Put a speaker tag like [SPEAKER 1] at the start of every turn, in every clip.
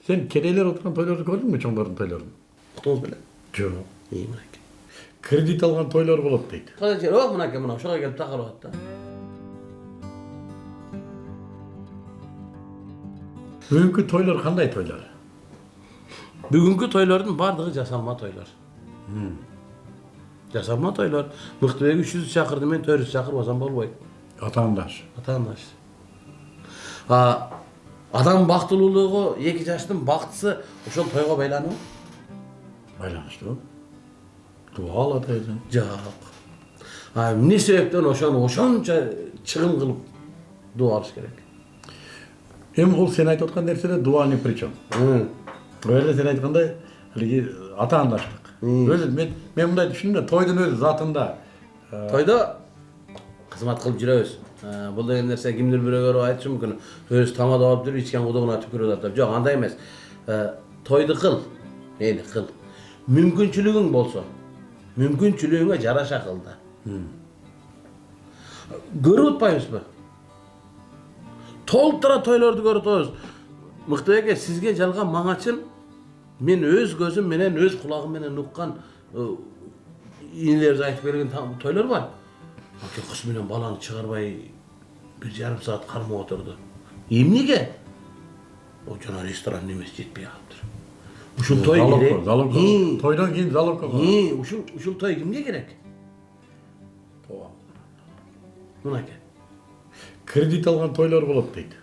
[SPEAKER 1] Sen kedeyler oturan toyları gördün mü çoğunların toylarını?
[SPEAKER 2] Kutunuz bile.
[SPEAKER 1] Yok.
[SPEAKER 2] İyi mınaki.
[SPEAKER 1] Kredit algan toylar bulup deydi.
[SPEAKER 2] Kıza çer, oh mınaki mına, şoğa gelip takar o hatta.
[SPEAKER 1] Bugünkü toylar kanday toylar?
[SPEAKER 2] Bugünkü toyların bardığı jasalma toylar. Jasalma toylar. Mıhtıya 300 çakırdı, men 400 çakırmasam bolboy.
[SPEAKER 1] Atandaş.
[SPEAKER 2] Vatandaş. Ha, adam baktılılığı, iki yaştın baktısı, oşol toyga baylanıyor.
[SPEAKER 1] Baylanıştı o. Dua alataydın.
[SPEAKER 2] Yok. Ha, ne sebepten oşonça çıgım kılıp dua alış gerek.
[SPEAKER 1] Hem ol sen aytып отқан нәрселер дуа не при чем. Öyle sen aytқандай haligi atandaşlık. Özü men мындай düşündüm de toydun özü zatında.
[SPEAKER 2] Toyda kızmat kılıp жүрөбүз. Бул деген нерсе кимдир бирөөгө айтышы мүмкүн. Өзү тамак алып жүрүп ичкен кудугуна түкүрүп атат. Жок, андай эмес. Тойду кыл. Мени кыл. Мүмкүнчүлүгүң болсо, мүмкүнчүлүгүңө жараша кыл да. Көрүп атпайбызбы? Толтура тойлорду көрүп атабыз. Мыкты эке, сизге жалган маңачын мен өз көзүм менен, өз кулагым менен уккан инелерибиз айтып берген тойлор бар. Аке кыз менен баланы чыгарбай 1,5 саат кармап отурду. Эмнеге? О жана ресторан немesi жетпей калыптыр. Ушул той керек.
[SPEAKER 1] Тойдан кийин залогко.
[SPEAKER 2] Ушул той кимге керек? Мынаке.
[SPEAKER 1] Kredit algan toylar болот дейт.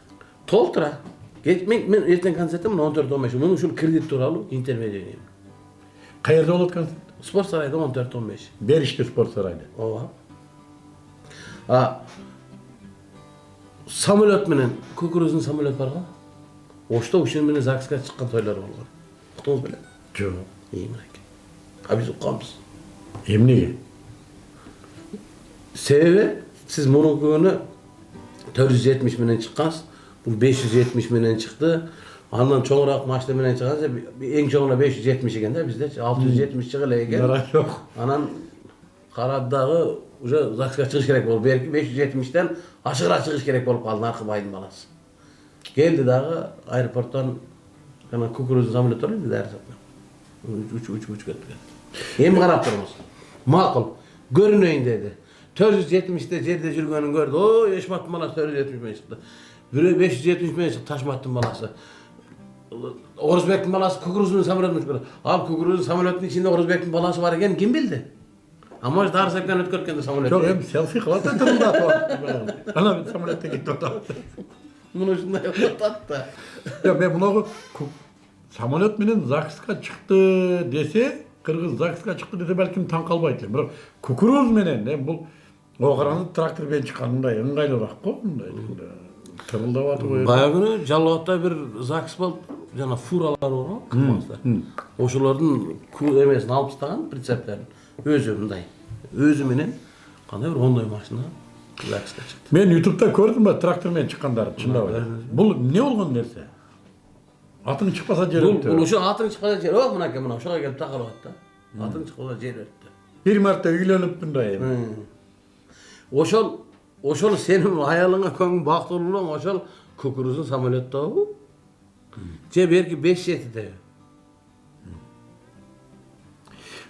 [SPEAKER 2] Толтура. Мен эртең концертим 14-15. Мен ушул кредит тууралуу интервью берем.
[SPEAKER 1] Каерде болот концерт?
[SPEAKER 2] Спорт сарайда 14-15.
[SPEAKER 1] Бериште спорт сарайда.
[SPEAKER 2] Ооба. Самолет менен, көкүрөздүн самолет бар го. Ошто ушун менен ЗАГСка чыккан тойлор болгон. Кутуңуз беле?
[SPEAKER 1] Жок.
[SPEAKER 2] Мынакей. Биз укканбыз.
[SPEAKER 1] Эмнеге?
[SPEAKER 2] Себеби сиз мурунку күнү 470 менен чыккансыз. Бул 570 менен чыкты. Андан чоңураак машина менен чыкканса, эң чоңуна 570 экен да, бизде 670 чыгы эле экен.
[SPEAKER 1] Жок.
[SPEAKER 2] Анан карадагы уже ЗАГСка чыгыш керек болуп, 570тен ашыгыраак чыгыш керек болуп калды Наркы байдын баласы. Келди дагы аэропорттон жана көкүрөздүн самолет бар эле уч кетти. Эми карап турмуз. Макул, көрүнөйүн деди. 470те жерде жүргөнүн көрдү. О, Эшматтын баласы 470 менен чыкты. Бирөө 570 менен чыкты Ташматтын баласы. Орузбектин баласы көкүрөздүн самолетин учурду. Ал көкүрөздүн самолеттин ичинде Орузбектин баласы бар экенин ким билди? А может Дарсаптан өткөрткөндө самолет.
[SPEAKER 1] Жок, эми селфи кылат турду. Ана самолетте кетип атат.
[SPEAKER 2] Муну ушундай атат да.
[SPEAKER 1] Я мен мунагы самолет менен ЗАГСка чыкты десе, кыргыз ЗАГСка чыкты десе балким таң калбайт элем. Бирок көкүрөз менен бул оғараны трактор менен чыккандай ыңгайлуураак го, мындай. Тырылдап атып.
[SPEAKER 2] Баягы күнү Жалал-Абадта бир ЗАГС болуп, жана фуралар бар го, КамАЗдар. Ошолордун эмесин алып тастаган прицептерин. Өзү мындай. Өзү менен кандай бир ондой машина ЗАГСка чыкты.
[SPEAKER 1] Мен YouTube'да көрдүм ба трактор менен чыккандарды, чындап. Бул эмне болгон нерсе? Атың чыкпаса жер өттү.
[SPEAKER 2] Бул ошо атың чыкпаса жер, о мынакей мына ошого келип такалып атты. Атың чыкпаса жер өттү.
[SPEAKER 1] Бир марта үйлөнүпмүн да эми.
[SPEAKER 2] Ошол сенин аялыңа көңүл бактылуулуң ошол көкүрөздүн самолеттобу? Же берки 5-7де.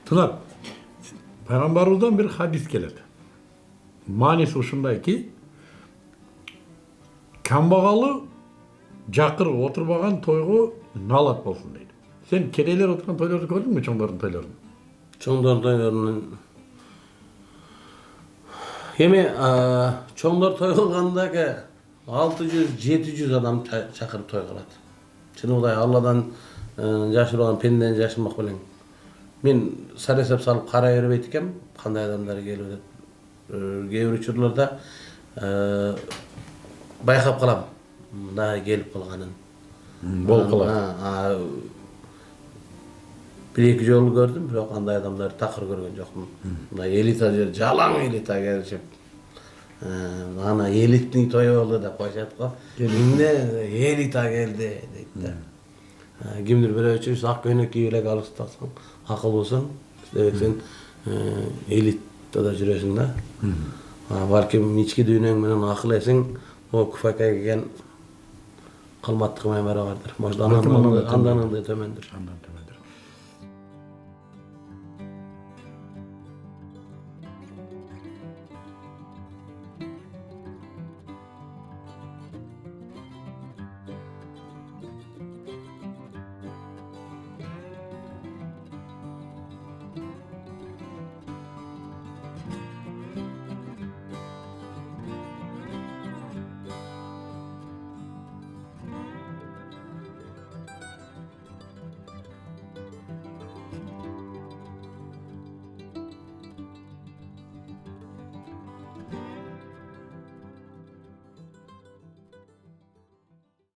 [SPEAKER 1] Тунат, Пайгамбарыбыздан bir hadis келет. Манisi ушундай ки, камбагалы жакыр отурбаган тойго налат болсун дейт. Сен кедейлер отурган тойлорду көрдүң мү, чоңдордун тойлорун?
[SPEAKER 2] Чоңдор тойлорунун эми чоңдор той кылганда 600-700 адам чакырып той кылат. Чыныбыдай Алладан жашырган пендеден жашырмак белең. Мен саресеп салып карай бербейт экем, кандай адамдар келип атат. Кээ бир учурларда байкап калам. Мындай келип калганын.
[SPEAKER 1] Болуп калат.
[SPEAKER 2] Bir-эки жолу көрдүм, бирок андай адамдарды такыр көргөн жокмун. Мындай элита жер, жалаң элита келишип. Ана элиттин тою болду деп коюшат го. Эмне элита келди дейт да. Кимдир бирөөчү ак көйнөк кийип эле алыстасаң, акылбысың. Сен элитада жүрөсүң да. Балким ички дүйнөң менен акыл эсиң, о Куфакай келген kılmattık memere vardır. Možda
[SPEAKER 1] Bakın,
[SPEAKER 2] andanındı
[SPEAKER 1] andan
[SPEAKER 2] tömendir.
[SPEAKER 1] Andan temedir.